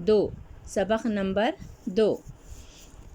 2।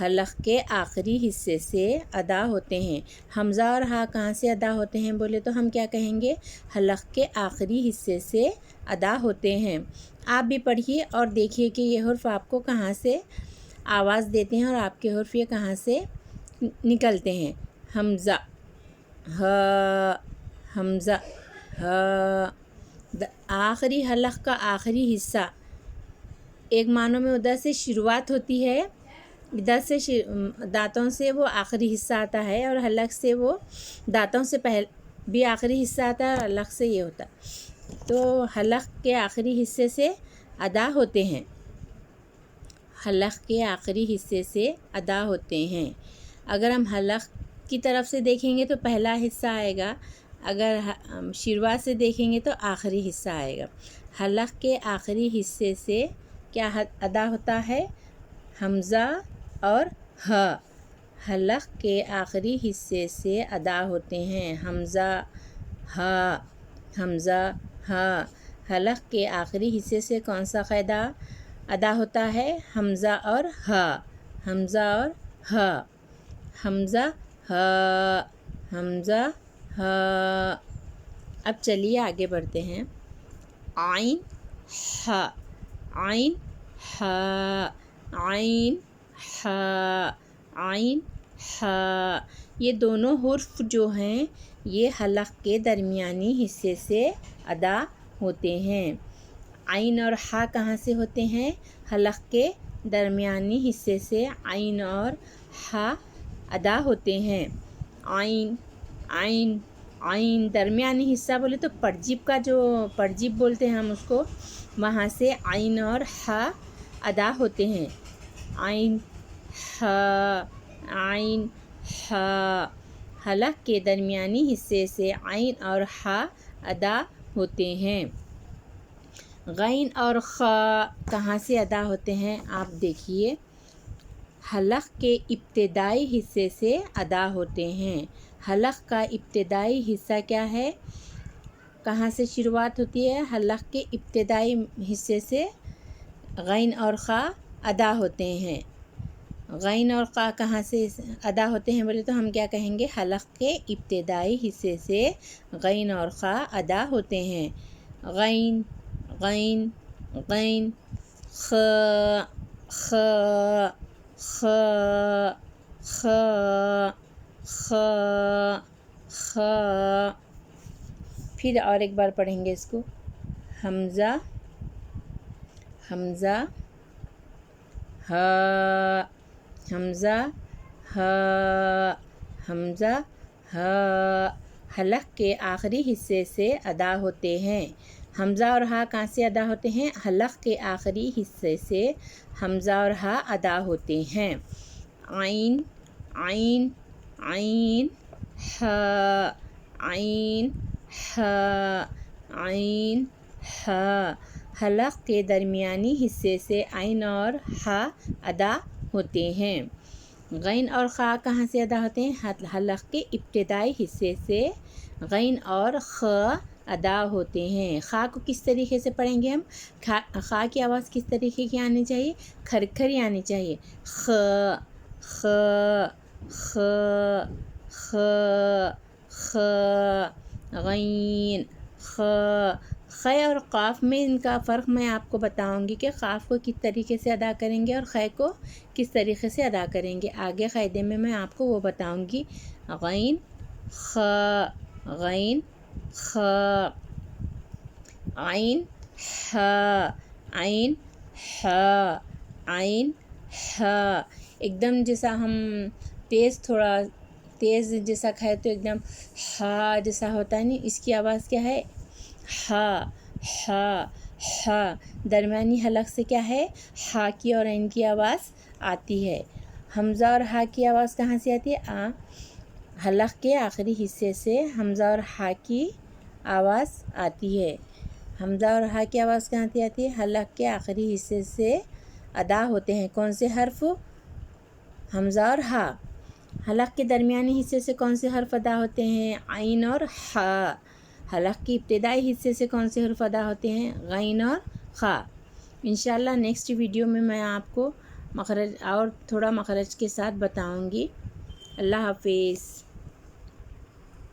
حلق کے آخری حصے سے ادا ہوتے ہیں۔ حمزہ اور ہا کہاں سے ادا ہوتے ہیں بولے تو ہم کیا کہیں گے؟ حلق کے آخری حصے سے ادا ہوتے ہیں۔ آپ بھی پڑھیے اور دیکھیے کہ یہ حرف آپ کو کہاں سے آواز دیتے ہیں اور آپ کے حرف یہ کہاں سے نکلتے ہیں۔ حمزہ، ہ، حمزہ، ہ۔ آخری حلق کا آخری حصہ ایک معنوں میں ادھر سے شروعات ہوتی ہے، ادھر سے دانتوں سے وہ آخری حصہ آتا ہے، اور حلق سے وہ دانتوں سے بھی آخری حصہ آتا ہے، اور حلق سے یہ ہوتا ہے۔ تو حلق کے آخری حصے سے ادا ہوتے ہیں، حلق کے آخری حصے سے ادا ہوتے ہیں۔ اگر ہم حلق کی طرف سے دیکھیں گے تو پہلا حصہ آئے گا، اگر شروعات سے دیکھیں گے تو آخری حصہ آئے گا۔ حلق کے آخری حصے سے کیا ادا ہوتا ہے؟ حمزہ اور ہ۔ حلق کے آخری حصے سے ادا ہوتے ہیں حمزہ، ہ، حمزہ، ہ۔ حلق کے آخری حصے سے کون سا قاعدہ ادا ہوتا ہے؟ حمزہ اور ہ، حمزہ اور ہ، حمزہ، ہ، حمزہ، ہ۔ اب چلیے آگے بڑھتے ہیں۔ عین، ح، عین، ح، عین، ح، عین، ح۔ یہ دونوں حرف جو ہیں یہ حلق کے درمیانی حصے سے ادا ہوتے ہیں۔ عین اور ح کہاں سے ہوتے ہیں؟ حلق کے درمیانی حصے سے عین اور ح ادا ہوتے ہیں۔ عین، عین، عین، درمیانی حصہ بولے تو پرجیب کا جو پرجیب بولتے ہیں ہم اس کو، وہاں سے عین اور ح ادا ہوتے ہیں۔ عین، ح، عین، ح۔ حلق کے درمیانی حصے سے عین اور ح ادا ہوتے ہیں۔ غین اور خ کہاں سے ادا ہوتے ہیں؟ آپ دیکھیے، حلق کے ابتدائی حصے سے ادا ہوتے ہیں۔ حلق کا ابتدائی حصہ کیا ہے؟ کہاں سے شروعات ہوتی ہے؟ حلق کے ابتدائی حصے سے غین اور خ ادا ہوتے ہیں۔ غین اور خ کہاں سے ادا ہوتے ہیں بولے تو ہم کیا کہیں گے؟ حلق کے ابتدائی حصے سے غین اور خ ادا ہوتے ہیں۔ غین، غین، غین، خ، خ، خ، خ، خ، خ۔ پھر اور ایک بار پڑھیں گے اس کو۔ حمزہ، حمزہ، ہ، حمزہ، ہ، حمزہ، ہ۔ حلق کے آخری حصے سے ادا ہوتے ہیں۔ حمزہ اور ہا کہاں سے ادا ہوتے ہیں؟ حلق کے آخری حصے سے حمزہ اور ہا ادا ہوتے ہیں۔ عین، عین، عین، ح، عین، ح، عین، ح۔ حلق کے درمیانی حصے سے عین اور ح ادا ہوتے ہیں۔ غین اور خ کہاں سے ادا ہوتے ہیں؟ حلق کے ابتدائی حصے سے غین اور خ ادا ہوتے ہیں۔ خ کو کس طریقے سے پڑھیں گے ہم؟ خ کی آواز کس طریقے کی آنی چاہیے؟ کھرکھری آنی چاہیے۔ خ، خ، خ، خ، خ۔ غین، خ۔ خ اور قاف میں ان کا فرق میں آپ کو بتاؤں گی کہ قاف کو کس طریقے سے ادا کریں گے اور خ کو کس طریقے سے ادا کریں گے۔ آگے قاعدے میں آپ کو وہ بتاؤں گی۔ غین، خ، غین، خ۔ عین، ح، عین، ح، عین، ح۔ ایک دم جیسا ہم تھوڑا تیز جیسا کھائے تو ایک دم ح جیسا ہوتا ہے نہیں، اس کی آواز کیا ہے؟ ح، ح، ح۔ درمیانی حلق سے کیا ہے؟ ح کی اور عین کی آواز آتی ہے۔ حمزہ اور ہا کی آواز کہاں سے آتی ہے؟ حلق کے آخری حصے سے حمزہ اور ہا کی آواز آتی ہے۔ حمزہ اور ہا کی آواز کہاں سے آتی ہے؟ حلق کے آخری حصے سے ادا ہوتے ہیں۔ کون سے حرف؟ حمزہ اور ہا۔ حلق کے درمیانی حصے سے کون سے حرف ادا ہوتے ہیں؟ عین اور ح۔ حلق کے ابتدائی حصے سے کون سے حرف ادا ہوتے ہیں؟ غین اور خ۔ انشاءاللہ نیکسٹ ویڈیو میں آپ کو مخرج اور تھوڑا مخرج کے ساتھ بتاؤں گی۔ اللہ حافظ۔